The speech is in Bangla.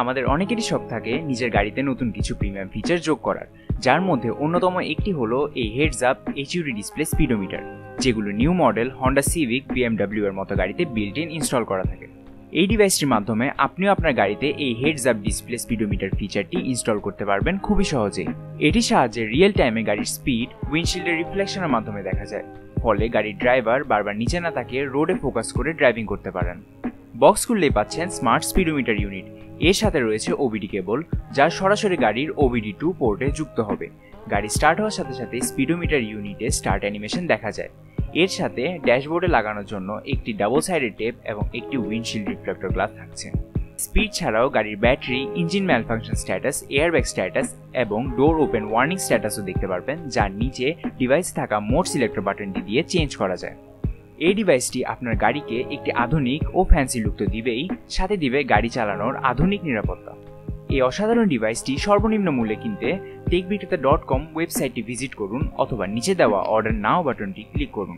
আমাদের অনেকেরই শখ থাকে নিজের গাড়িতে নতুন কিছু প্রিমিয়াম ফিচার যোগ করার, যার মধ্যে অন্যতম একটি হলো এই heads up HUD display speedometer, যেগুলো new model Honda Civic, BMW এর মতো গাড়িতে বিল্ট ইন ইনস্টল করা থাকে। এই ডিভাইসটির মাধ্যমে আপনিও আপনার গাড়িতে এই হেডস আপ ডিসপ্লে স্পিডোমিটার ফিচারটি ইনস্টল করতে পারবেন খুবই সহজেই। এটির সাহায্যে রিয়েল টাইমে গাড়ির স্পিড উইন্ডশিল্ডের রিফ্লেকশনের মাধ্যমে দেখা যায়, ফলে গাড়ির ড্রাইভার বারবার নিচে না তাকিয়ে রোডে ফোকাস করে ড্রাইভিং করতে পারেন। বক্স খুললেই পাচ্ছেন স্মার্ট স্পিডোমিটার ইউনিট। এর সাথে রয়েছে OBD কেবল, যা সরাসরি গাড়ির OBD2 পোর্টে যুক্ত হবে। গাড়ি স্টার্ট হওয়ার সাথে সাথে স্পিডোমিটার ইউনিটে স্টার্ট অ্যানিমেশন দেখা যায়। এর সাথে ড্যাশবোর্ডে লাগানোর জন্য একটি ডাবল সাইডেড টেপ এবং একটি উইন্ডশিল্ড রিফ্লেক্টর গ্লাস থাকছে। স্পিড ছাড়াও গাড়ির battery, engine malfunction status, airbag status এবং ডোর ওপেন ওয়ার্নিং স্ট্যাটাসও দেখতে পারবেন, যার নিচে ডিভাইসে থাকা মোড সিলেক্টর বাটনটি দিয়ে চেঞ্জ করা যায়। এই ডিভাইসটি আপনার গাড়িকে একটি আধুনিক ও ফ্যান্সি লুক তো দিবেই, সাথে দিবে গাড়ি চালানোর আধুনিক নিরাপত্তা। এই অসাধারণ ডিভাইসটি সর্বনিম্ন মূল্যে কিনতে techbicreta.com ওয়েবসাইটটি ভিজিট করুন অথবা নিচে দেওয়া অর্ডার নাও বাটনটি ক্লিক করুন।